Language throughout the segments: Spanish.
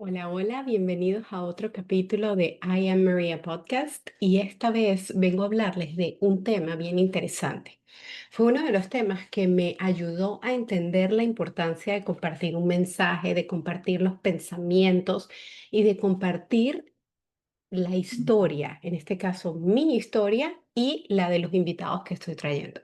Hola, hola, bienvenidos a otro capítulo de I Am Maria Podcast y esta vez vengo a hablarles de un tema bien interesante. Fue uno de los temas que me ayudó a entender la importancia de compartir un mensaje, de compartir los pensamientos y de compartir la historia, en este caso mi historia y la de los invitados que estoy trayendo.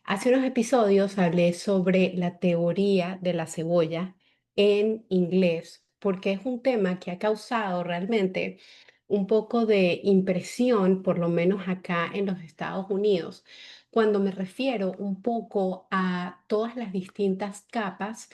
Hace unos episodios hablé sobre la teoría de la cebolla en inglés, porque es un tema que ha causado realmente un poco de impresión, por lo menos acá en los Estados Unidos, cuando me refiero un poco a todas las distintas capas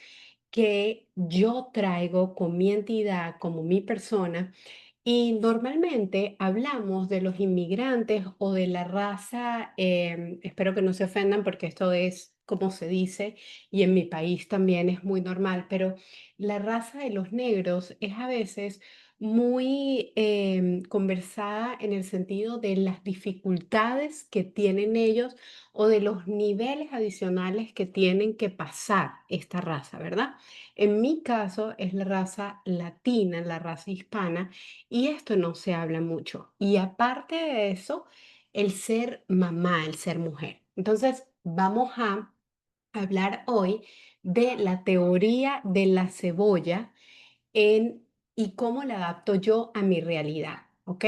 que yo traigo con mi entidad, como mi persona, y normalmente hablamos de los inmigrantes o de la raza, espero que no se ofendan porque esto es como se dice y en mi país también es muy normal, pero la raza de los negros es a veces muy conversada en el sentido de las dificultades que tienen ellos o de los niveles adicionales que tienen que pasar esta raza, ¿verdad? En mi caso es la raza latina, la raza hispana y esto no se habla mucho. Y aparte de eso, el ser mamá, el ser mujer. Entonces, vamos a hablar hoy de la teoría de la cebolla y cómo la adapto yo a mi realidad, ¿ok?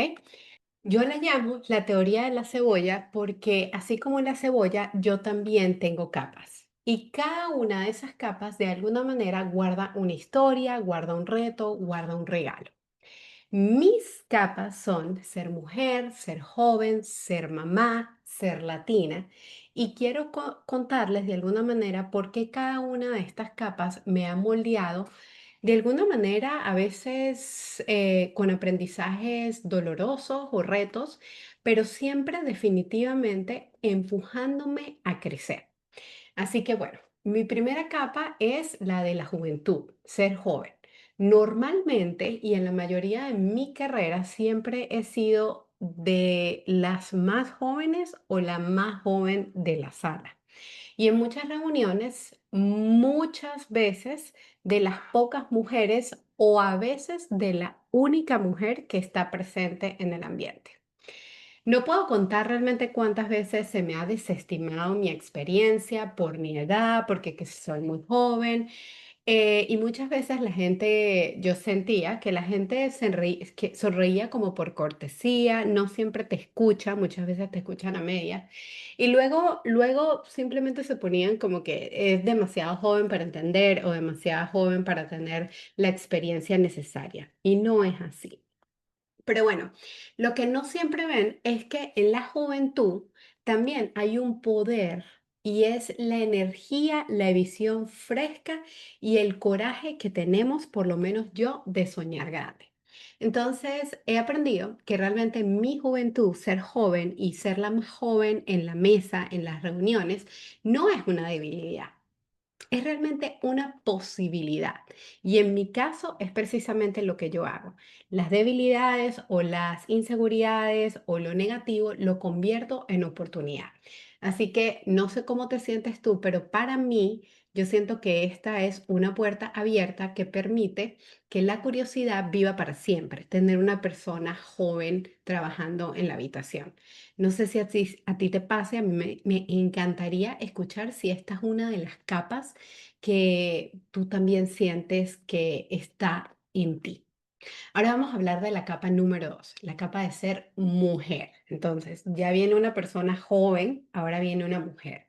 Yo la llamo la teoría de la cebolla porque así como la cebolla, yo también tengo capas. Y cada una de esas capas de alguna manera guarda una historia, guarda un reto, guarda un regalo. Mis capas son ser mujer, ser joven, ser mamá, ser latina. Y quiero contarles de alguna manera por qué cada una de estas capas me ha moldeado de alguna manera, a veces con aprendizajes dolorosos o retos, pero siempre definitivamente empujándome a crecer. Así que bueno, mi primera capa es la de la juventud, ser joven. Normalmente y en la mayoría de mi carrera siempre he sido de las más jóvenes o la más joven de la sala. Y en muchas reuniones, muchas veces de las pocas mujeres o a veces de la única mujer que está presente en el ambiente. No puedo contar realmente cuántas veces se me ha desestimado mi experiencia por mi edad, porque que soy muy joven. Y muchas veces la gente, yo sentía que la gente que sonreía como por cortesía, no siempre te escucha, muchas veces te escuchan a medias. Y luego simplemente se ponían como que es demasiado joven para entender o demasiado joven para tener la experiencia necesaria. Y no es así. Pero bueno, lo que no siempre ven es que en la juventud también hay un poder y es la energía, la visión fresca y el coraje que tenemos, por lo menos yo, de soñar grande. Entonces, he aprendido que realmente en mi juventud, ser joven y ser la más joven en la mesa, en las reuniones, no es una debilidad. Es realmente una posibilidad. Y en mi caso es precisamente lo que yo hago. Las debilidades o las inseguridades o lo negativo lo convierto en oportunidad. Así que no sé cómo te sientes tú, pero para mí yo siento que esta es una puerta abierta que permite que la curiosidad viva para siempre, tener una persona joven trabajando en la habitación. No sé si a ti te pase, a mí me encantaría escuchar si esta es una de las capas que tú también sientes que está en ti. Ahora vamos a hablar de la capa número 2, la capa de ser mujer. Entonces, ya viene una persona joven, ahora viene una mujer.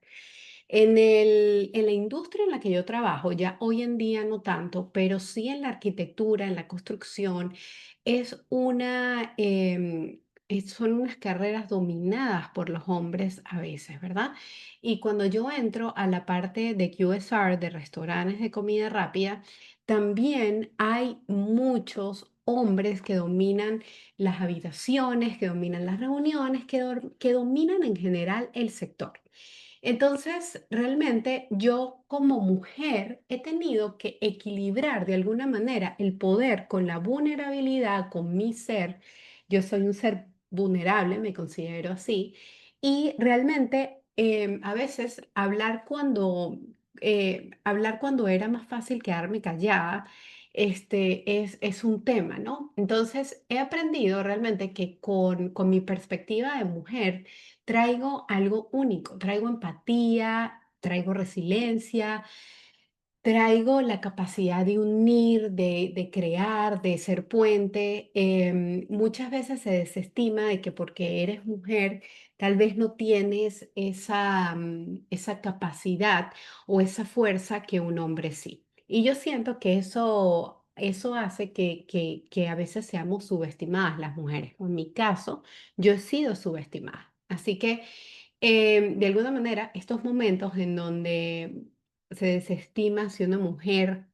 En la industria en la que yo trabajo, ya hoy en día no tanto, pero sí en la arquitectura, en la construcción, es son unas carreras dominadas por los hombres a veces, ¿verdad? Y cuando yo entro a la parte de QSR, de restaurantes de comida rápida, también hay muchos hombres que dominan las habitaciones, que dominan las reuniones, que dominan en general el sector. Entonces, realmente yo como mujer he tenido que equilibrar de alguna manera el poder con la vulnerabilidad, con mi ser. Yo soy un ser vulnerable, me considero así. Y realmente a veces hablar cuando era más fácil quedarme callada es un tema, ¿no? Entonces, he aprendido realmente que con mi perspectiva de mujer traigo algo único, traigo empatía, traigo resiliencia, traigo la capacidad de unir, de crear, de ser puente. Muchas veces se desestima de que porque eres mujer, tal vez no tienes esa capacidad o esa fuerza que un hombre sí. Y yo siento que eso hace que a veces seamos subestimadas las mujeres. O en mi caso, yo he sido subestimada. Así que, de alguna manera, estos momentos en donde se desestima si una mujer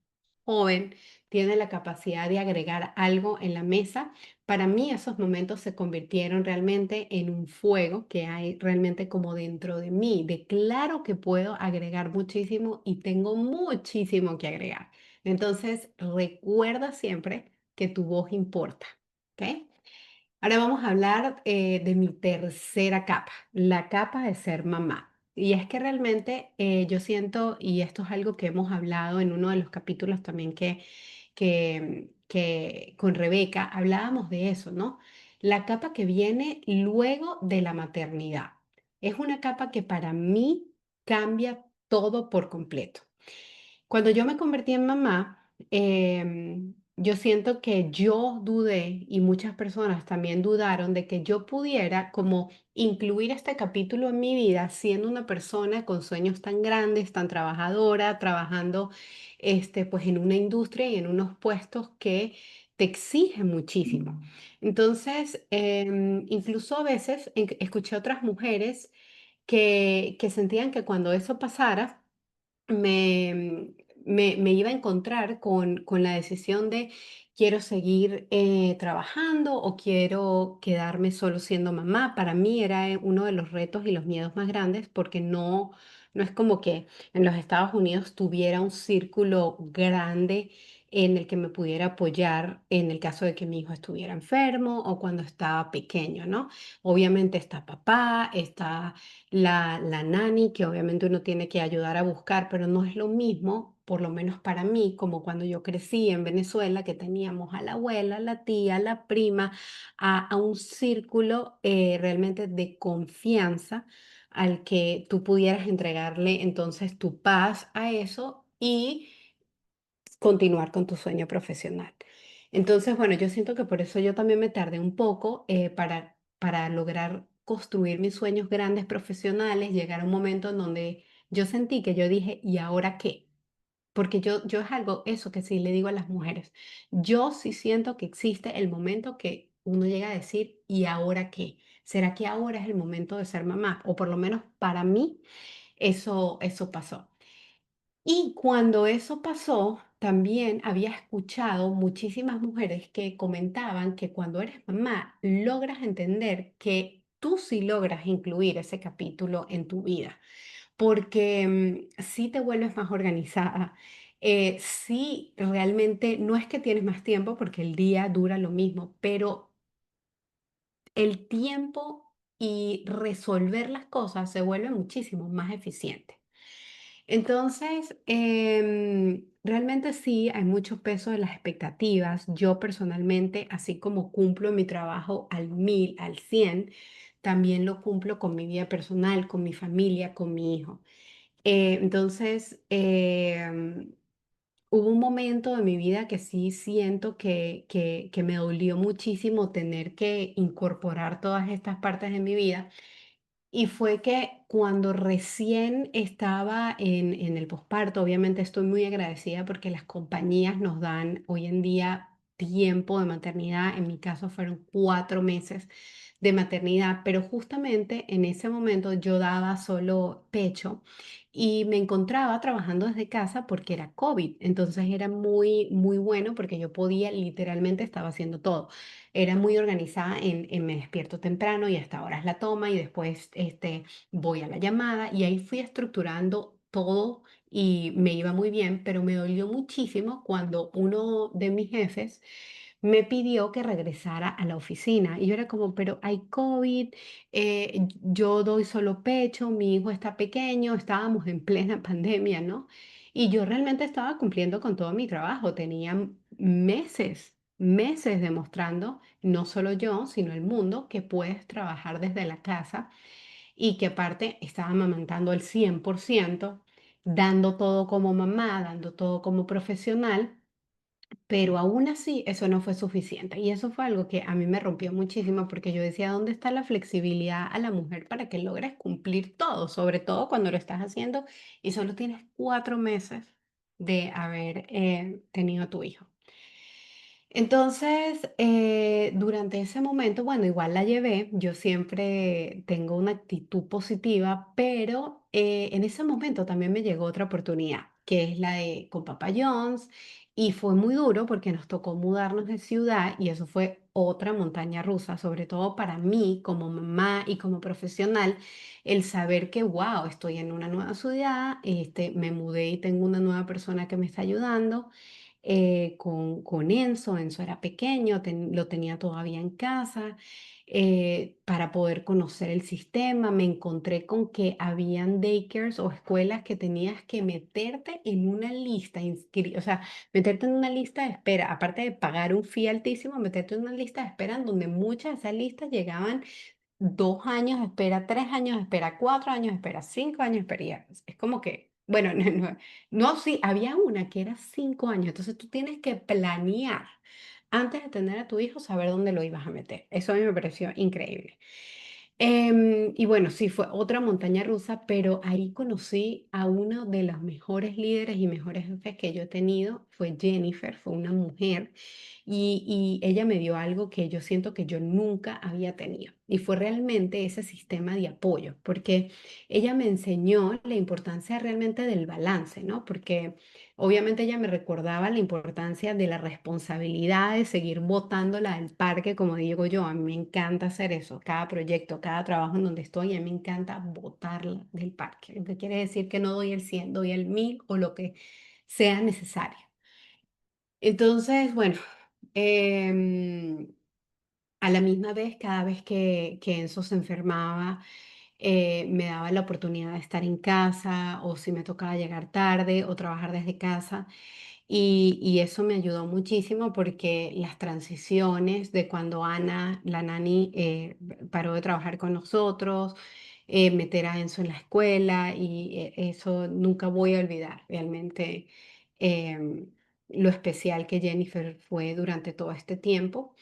joven tiene la capacidad de agregar algo en la mesa. Para mí esos momentos se convirtieron realmente en un fuego que hay realmente como dentro de mí, de claro que puedo agregar muchísimo y tengo muchísimo que agregar. Entonces, recuerda siempre que tu voz importa, ¿ok? Ahora vamos a hablar de mi tercera capa, la capa de ser mamá. Y es que realmente yo siento, y esto es algo que hemos hablado en uno de los capítulos también que con Rebeca hablábamos de eso, ¿no? La capa que viene luego de la maternidad. Es una capa que para mí cambia todo por completo. Cuando yo me convertí en mamá, yo siento que yo dudé y muchas personas también dudaron de que yo pudiera como incluir este capítulo en mi vida siendo una persona con sueños tan grandes, tan trabajadora, trabajando pues en una industria y en unos puestos que te exigen muchísimo. Entonces, incluso a veces escuché a otras mujeres que sentían que cuando eso pasara, me iba a encontrar con la decisión de quiero seguir trabajando o quiero quedarme solo siendo mamá. Para mí era uno de los retos y los miedos más grandes porque no es como que en los Estados Unidos tuviera un círculo grande en el que me pudiera apoyar en el caso de que mi hijo estuviera enfermo o cuando estaba pequeño, ¿no? Obviamente está papá, está la nani, que obviamente uno tiene que ayudar a buscar, pero no es lo mismo, por lo menos para mí, como cuando yo crecí en Venezuela, que teníamos a la abuela, la tía, la prima, a un círculo realmente de confianza al que tú pudieras entregarle entonces tu paz a eso y continuar con tu sueño profesional. Entonces, bueno, yo siento que por eso yo también me tardé un poco para lograr construir mis sueños grandes profesionales, llegar a un momento en donde yo sentí que yo dije, ¿y ahora qué? Porque yo es algo, eso que sí le digo a las mujeres, yo sí siento que existe el momento que uno llega a decir, ¿y ahora qué? ¿Será que ahora es el momento de ser mamá? O por lo menos para mí, eso pasó. Y cuando eso pasó, también había escuchado muchísimas mujeres que comentaban que cuando eres mamá, logras entender que tú sí logras incluir ese capítulo en tu vida, porque sí te vuelves más organizada, sí realmente no es que tienes más tiempo porque el día dura lo mismo, pero el tiempo y resolver las cosas se vuelve muchísimo más eficiente. Entonces, realmente sí hay mucho peso de las expectativas. Yo personalmente, así como cumplo mi trabajo al 1000, al 100, también lo cumplo con mi vida personal, con mi familia, con mi hijo. Entonces, hubo un momento de mi vida que sí siento que me dolió muchísimo tener que incorporar todas estas partes de mi vida y fue que cuando recién estaba en el posparto, obviamente estoy muy agradecida porque las compañías nos dan hoy en día tiempo de maternidad. En mi caso fueron 4 meses de maternidad, pero justamente en ese momento yo daba solo pecho y me encontraba trabajando desde casa porque era COVID. Entonces era muy, muy bueno porque yo podía, literalmente estaba haciendo todo. Era muy organizada en me despierto temprano y hasta horas la toma y después voy a la llamada y ahí fui estructurando todo y me iba muy bien, pero me dolió muchísimo cuando uno de mis jefes me pidió que regresara a la oficina y yo era como, pero hay COVID, yo doy solo pecho, mi hijo está pequeño, estábamos en plena pandemia, ¿no? Y yo realmente estaba cumpliendo con todo mi trabajo, tenía meses, meses demostrando, no solo yo, sino el mundo, que puedes trabajar desde la casa y que aparte estaba amamantando al 100%, dando todo como mamá, dando todo como profesional, pero aún así eso no fue suficiente. Y eso fue algo que a mí me rompió muchísimo porque yo decía, ¿dónde está la flexibilidad a la mujer para que logres cumplir todo? Sobre todo cuando lo estás haciendo y solo tienes 4 meses de haber tenido a tu hijo. Entonces, durante ese momento, bueno, igual la llevé, yo siempre tengo una actitud positiva, pero en ese momento también me llegó otra oportunidad, que es la de con Papa John's, y fue muy duro porque nos tocó mudarnos de ciudad y eso fue otra montaña rusa, sobre todo para mí como mamá y como profesional, el saber que, wow, estoy en una nueva ciudad, me mudé y tengo una nueva persona que me está ayudando con Enzo. Enzo era pequeño, lo tenía todavía en casa, para poder conocer el sistema. Me encontré con que habían daycares o escuelas que tenías que meterte en una lista, o sea, meterte en una lista de espera, aparte de pagar un fee altísimo, meterte en una lista de espera en donde muchas de esas listas llegaban 2 años de espera, 3 años de espera, 4 años de espera, 5 años de espera. Y es como que, bueno, no, sí, había una que era 5 años. Entonces tú tienes que planear antes de tener a tu hijo, saber dónde lo ibas a meter. Eso a mí me pareció increíble. Y bueno, sí, fue otra montaña rusa, pero ahí conocí a uno de los mejores líderes y mejores jefes que yo he tenido. Fue Jennifer, fue una mujer y ella me dio algo que yo siento que yo nunca había tenido. Y fue realmente ese sistema de apoyo, porque ella me enseñó la importancia realmente del balance, ¿no? Porque obviamente ella me recordaba la importancia de la responsabilidad de seguir botándola del parque, como digo yo. A mí me encanta hacer eso, cada proyecto, cada trabajo en donde estoy, a mí me encanta botarla del parque. Lo que quiere decir que no doy el 100, doy el 1000 o lo que sea necesario. Entonces, bueno, em, a la misma vez, cada vez que Enzo se enfermaba, me daba la oportunidad de estar en casa o si me tocaba llegar tarde o trabajar desde casa. Y eso me ayudó muchísimo porque las transiciones de cuando Ana, la nani, paró de trabajar con nosotros, meter a Enzo en la escuela y eso nunca voy a olvidar realmente em, lo especial que Jennifer fue durante todo este tiempo.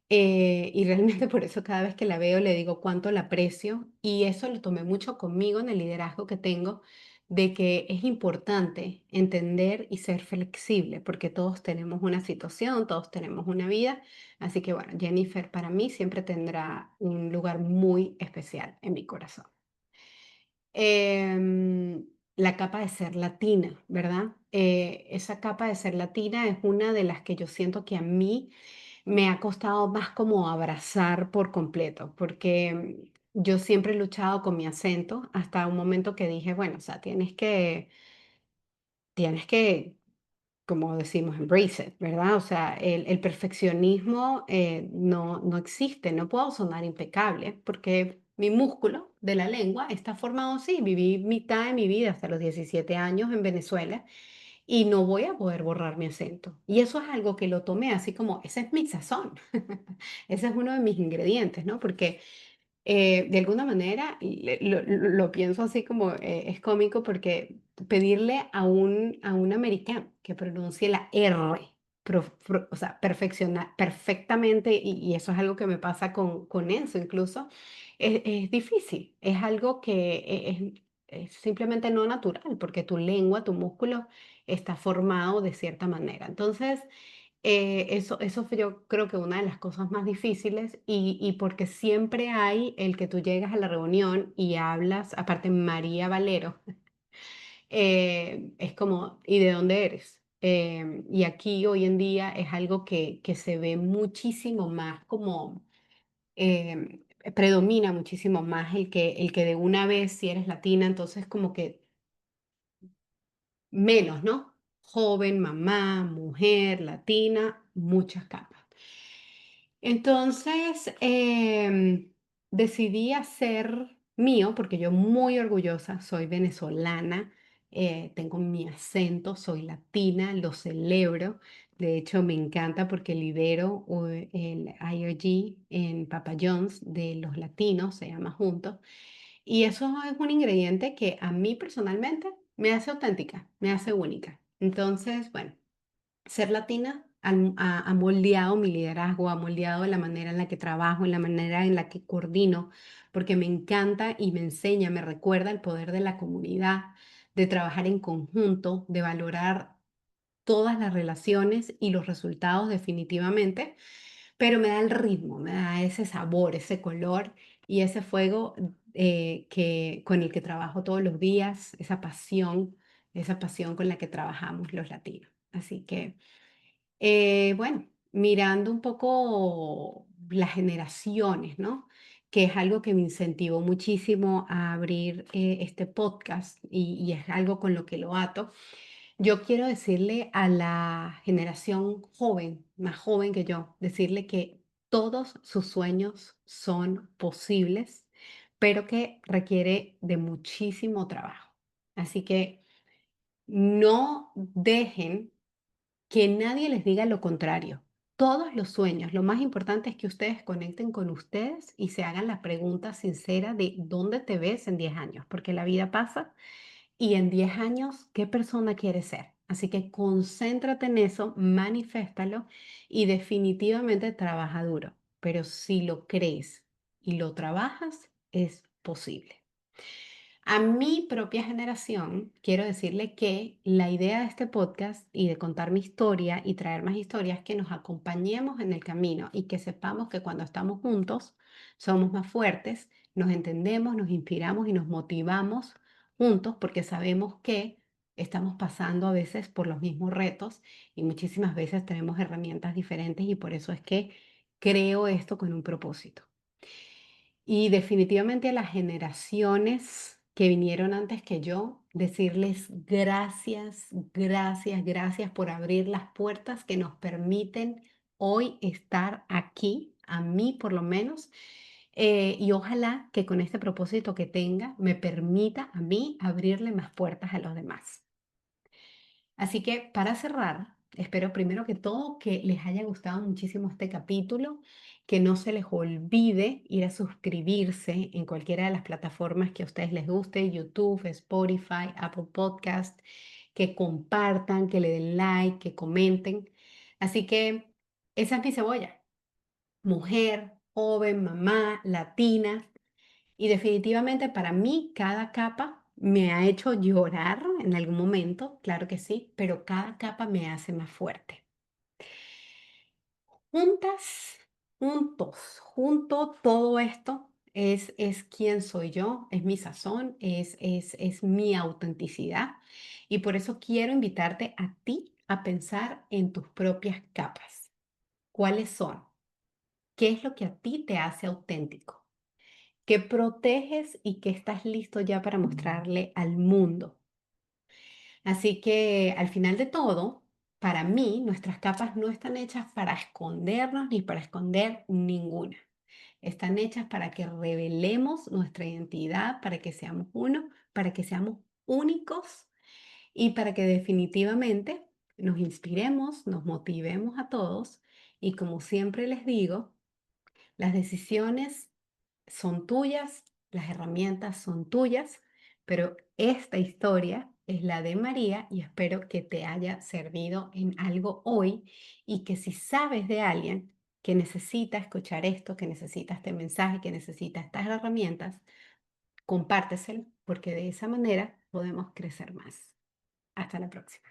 Y realmente por eso cada vez que la veo le digo cuánto la aprecio y eso lo tomé mucho conmigo en el liderazgo que tengo, de que es importante entender y ser flexible porque todos tenemos una situación, todos tenemos una vida. Así que bueno, Jennifer para mí siempre tendrá un lugar muy especial en mi corazón. La capa de ser latina, ¿verdad? Esa capa de ser latina es una de las que yo siento que a mí me ha costado más como abrazar por completo, porque yo siempre he luchado con mi acento hasta un momento que dije, bueno, o sea, tienes que, como decimos, embrace it, ¿verdad? O sea, el perfeccionismo no existe, no puedo sonar impecable porque mi músculo de la lengua está formado así. Viví mitad de mi vida hasta los 17 años en Venezuela y no voy a poder borrar mi acento. Y eso es algo que lo tomé así como, ese es mi sazón, ese es uno de mis ingredientes, ¿no? Porque de alguna manera lo pienso así como es cómico porque pedirle a un americano que pronuncie la R, o sea, perfectamente, y eso es algo que me pasa con Enzo incluso, es difícil, es algo que es simplemente no natural porque tu lengua, tu músculo está formado de cierta manera. Entonces, eso fue yo creo que una de las cosas más difíciles y porque siempre hay el que tú llegas a la reunión y hablas, aparte María Valero, es como, ¿y de dónde eres? Y aquí hoy en día es algo que se ve muchísimo más como, predomina muchísimo más el que de una vez si eres latina, entonces como que menos, ¿no? Joven, mamá, mujer, latina, muchas capas. Entonces, decidí hacer mío, porque yo muy orgullosa, soy venezolana, tengo mi acento, soy latina, lo celebro, De hecho, me encanta porque lidero el IRG en Papa John's de los latinos, se llama Juntos. Y eso es un ingrediente que a mí personalmente me hace auténtica, me hace única. Entonces, bueno, ser latina ha moldeado mi liderazgo, ha moldeado la manera en la que trabajo, en la manera en la que coordino, porque me encanta y me enseña, me recuerda el poder de la comunidad, de trabajar en conjunto, de valorar todas las relaciones y los resultados definitivamente, pero me da el ritmo, me da ese sabor, ese color y ese fuego con el que trabajo todos los días, esa pasión con la que trabajamos los latinos. Así que, bueno, mirando un poco las generaciones, ¿no? Que es algo que me incentivó muchísimo a abrir este podcast y es algo con lo que lo ato. Yo quiero decirle a la generación joven, más joven que yo, decirle que todos sus sueños son posibles, pero que requiere de muchísimo trabajo. Así que no dejen que nadie les diga lo contrario. Todos los sueños, lo más importante es que ustedes conecten con ustedes y se hagan la pregunta sincera de dónde te ves en 10 años, porque la vida pasa y en 10 años, ¿qué persona quieres ser? Así que concéntrate en eso, manifiéstalo y definitivamente trabaja duro. Pero si lo crees y lo trabajas, es posible. A mi propia generación, quiero decirle que la idea de este podcast y de contar mi historia y traer más historias, es que nos acompañemos en el camino y que sepamos que cuando estamos juntos somos más fuertes, nos entendemos, nos inspiramos y nos motivamos juntos porque sabemos que estamos pasando a veces por los mismos retos y muchísimas veces tenemos herramientas diferentes y por eso es que creo esto con un propósito. Y definitivamente a las generaciones que vinieron antes que yo, decirles gracias, gracias, gracias por abrir las puertas que nos permiten hoy estar aquí, a mí por lo menos, y ojalá que con este propósito que tenga me permita a mí abrirle más puertas a los demás. Así que para cerrar, espero primero que todo que les haya gustado muchísimo este capítulo, que no se les olvide ir a suscribirse en cualquiera de las plataformas que a ustedes les guste, YouTube, Spotify, Apple Podcast, que compartan, que le den like, que comenten. Así que esa es mi cebolla, mujer, joven, mamá, latina. Y definitivamente para mí cada capa me ha hecho llorar en algún momento, claro que sí, pero cada capa me hace más fuerte. Juntas, junto todo esto es quién soy yo, es mi sazón, es mi autenticidad. Y por eso quiero invitarte a ti a pensar en tus propias capas. ¿Cuáles son? ¿Qué es lo que a ti te hace auténtico? ¿Qué proteges y que estás listo ya para mostrarle al mundo? Así que al final de todo, para mí, nuestras capas no están hechas para escondernos ni para esconder ninguna. Están hechas para que revelemos nuestra identidad, para que seamos uno, para que seamos únicos y para que definitivamente nos inspiremos, nos motivemos a todos. Y como siempre les digo, las decisiones son tuyas, las herramientas son tuyas, pero esta historia es la de María y espero que te haya servido en algo hoy y que si sabes de alguien que necesita escuchar esto, que necesita este mensaje, que necesita estas herramientas, compárteselo porque de esa manera podemos crecer más. Hasta la próxima.